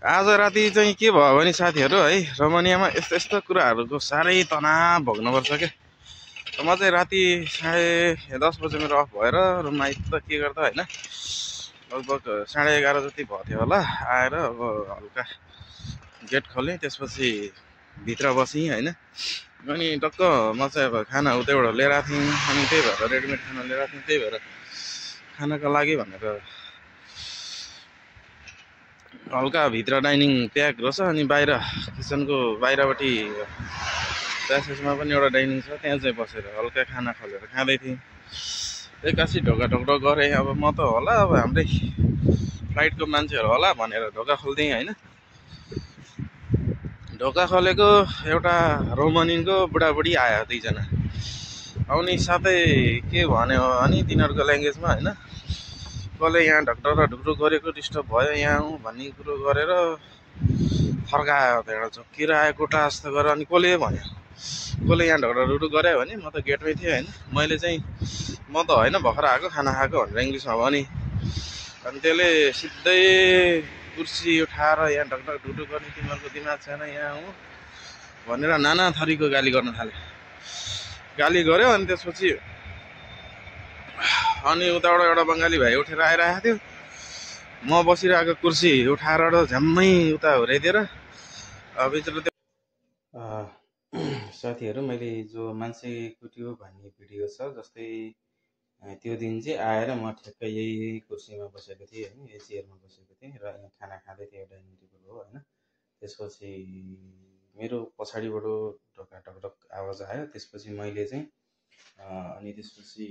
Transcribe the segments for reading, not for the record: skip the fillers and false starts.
आज राति चाहिँ के भयो भने साथीहरू है, रोमानियामा यस्तो यस्तो कुराहरूको साह्रै तनाव भोग्नुपर्छ के। म चाहिँ राति 10:30 बजे मेरो अफ भएर रुममा आइपुग्दा के गर्दा होइन, लगभग 11:30 जति भयो थियो होला। आएर अब हल्का गेट खोलेँ, त्यसपछि भित्र बसेँ होइन। अनि टक्क म चाहिँ अब खाना उतैबाट लिएर आएको थिएँ, अनि त्यही भएर रेडिमेड खाना लिएर आएको थिएँ। त्यही भएर खानाको लागि भनेर हल्का भित्र डाइनिङ प्याक रहेछ, अनि बाहिर किचनको बाहिरपट्टि प्यासेजमा पनि एउटा डाइनिङ छ, त्यहाँ चाहिँ बसेर हल्का खाना खोलेर खाँदै थिएँ। एक्कासी ढोका ढोक गरेँ। अब म त होला अब हाम्रै फ्लाइटको मान्छेहरू होला भनेर ढोका खोल्दिएँ होइन। ढोका खोलेको एउटा रोमानियनको बुढाबुढी आयो, 2 जना। अनि साथै के भन्यो अनि तिनीहरूको ल्याङ्ग्वेजमा होइन, कसले यहाँ ढकढक ढुकढुक गरेको डिस्टर्ब भयो यहाँ आउँ भन्ने कुरो गरेर फर्कायो। त्यहाँबाट झुक्किएर आयो कोठा जस्तो गरेर। अनि कसले भन्यो, कसले यहाँ ढकढक ढुकढुक गऱ्यो भने म त गेटमै थिएँ होइन। मैले चाहिँ म त होइन भर्खर आएको खाना खाएको भनेर इङ्ग्लिसमा भने। अनि त्यसले सिधै कुर्सी उठाएर यहाँ ढकढक ढुकढुक गर्ने तिमीहरूको दिमाग छैन यहाँ आउँ भनेर नाना थरीको गाली गर्न थाल्यो। गाली गर्यो। अनि त्यसपछि अनि उताबाट एउटा बङ्गाली भाइ उठेर आइरहेको थियो। म बसिरहेको कुर्सी उठाएर झ्याम्मै उता हुर्याइदिएर भित्र त्यो साथीहरू, मैले जो मान्छे कुट्यो भन्ने भिडियो छ, जस्तै त्यो दिन चाहिँ आएर म ठ्याक्कै यही कुर्सीमा बसेको थिएँ होइन, यही चेयरमा बसेको थिएँ र यहाँ खाना खाँदै थिएँ, डाइनिङ टेबल हो होइन। त्यसपछि मेरो पछाडिबाट ढोका ढकढक आवाज आयो। त्यसपछि मैले चाहिँ अनि त्यसपछि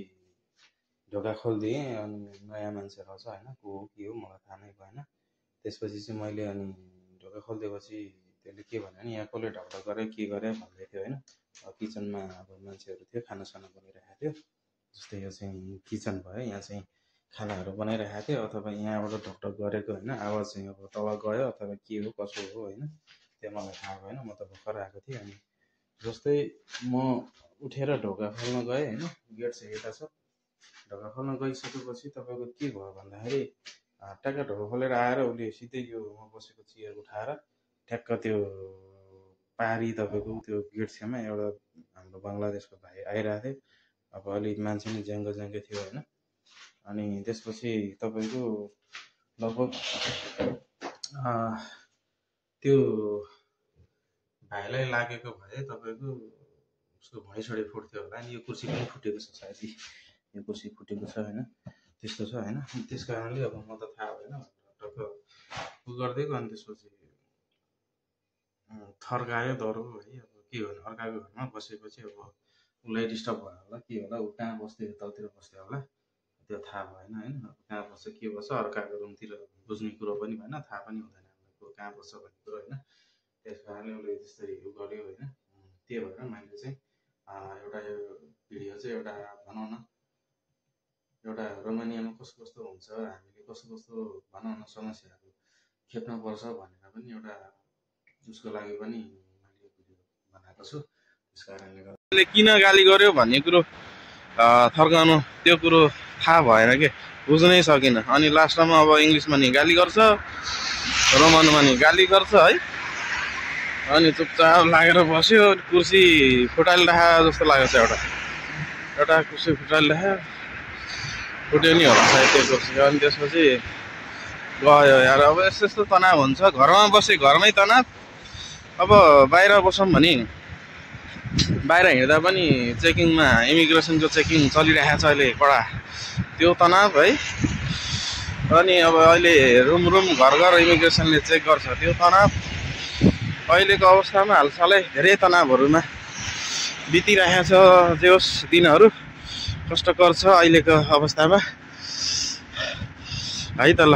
ढोका खोलिदिएँ। अनि नयाँ मान्छे रहेछ होइन, को हो के हो मलाई थाहा नै भएन। त्यसपछि चाहिँ मैले अनि ढोका खोलिदिएपछि त्यसले के भन्यो भने यहाँ कसले ढकढक गरे के गरे भन्दै थियो होइन। किचनमा अब मान्छेहरू थियो, खानासाना बनाइरहेको थियो। जस्तै यो चाहिँ किचन भयो, यहाँ चाहिँ खानाहरू बनाइरहेको थियो। अथवा यहाँबाट ढकढक गरेको होइन आवाज चाहिँ अब तल गयो अथवा के हो कसो हो होइन, त्यो मलाई थाहा भएन। म त भर्खर आएको थिएँ। अनि जस्तै म उठेर ढोका खोल्न गएँ होइन, गेट चाहिँ यता छ। ढोका खोल्न गइसकेपछि तपाईँको के भयो भन्दाखेरि ट्याक्क ढोका खोलेर आएर उसले सिधै यो म बसेको चेयर उठाएर ठ्याक्क त्यो पारी तपाईँको त्यो गेट छेउमा एउटा हाम्रो बङ्गलादेशको भाइ आइरहेको थियो। अब अलिक मान्छे नि ज्याङ्गो थियो होइन। अनि त्यसपछि तपाईँको लगभग त्यो भाइलाई लागेको भए तपाईँको उसको भैँसडी फुट्थ्यो होला। अनि यो कुर्सी पनि फुटेको छ सायद, यो कुर्सी फुटेको छ होइन, त्यस्तो छ होइन। त्यस कारणले अब म त थाहा भएन टक्क उ गरिदिएको। अनि त्यसपछि थर्कायो दह्रो है। अब के भन्नु, अर्काको घरमा बसेपछि अब उसलाई डिस्टर्ब भयो होला के होला, ऊ कहाँ बस्थ्यो, यतातिर बस्थ्यो होला, त्यो थाहा भएन होइन। अब कहाँ बस्छ के बस्छ अर्काको रुमतिर बुझ्ने कुरो पनि भएन, थाहा पनि हुँदैन हामीलाई कहाँ बस्छ भन्ने कुरो होइन। त्यस कारणले उसले त्यसरी उ गर्यो होइन। त्यही भएर मैले चाहिँ एउटा यो भिडियो चाहिँ एउटा भनौँ न, एउटा रोमानियामा कस्तो कस्तो हुन्छ, हामीले कस्तो कस्तो भनौँ न समस्याहरू खेप्नुपर्छ भनेर पनि एउटा उसको लागि पनि मैले भिडियो बनाएको छु। त्यस कारणले गर्दा किन गाली गर्यो भन्ने कुरो थर्काउनु त्यो कुरो थाहा भएन कि, बुझ्नै सकिनँ। अनि लास्टमा अब इङ्ग्लिसमा नि गाली गर्छ, रोमनमा नि गाली गर्छ है। अनि चुपचाप लागेर बस्यो। कुर्सी फुटाइराखेको जस्तो लागेको छ, एउटा कुर्सी फुटाइराखेको फुट्यो नि होला सायद त्यो कुर्सी। अनि त्यसपछि गयो यार। अब यस्तो यस्तो तनाव हुन्छ, घरमा बसे घरमै तनाव। अब बाहिर बसौँ भने बाहिर हिँड्दा पनि चेकिङमा इमिग्रेसनको चेकिङ चलिरहेको छ अहिले कडा, त्यो तनाव है। अनि अब अहिले रुम घर इमिग्रेसनले चेक गर्छ, त्यो तनाव। अहिलेको अवस्थामा हालसालै धेरै तनावहरूमा बितिरहेको छ। जे होस् दिनहरू कष्टकर छ अहिलेको अवस्थामा है त। ल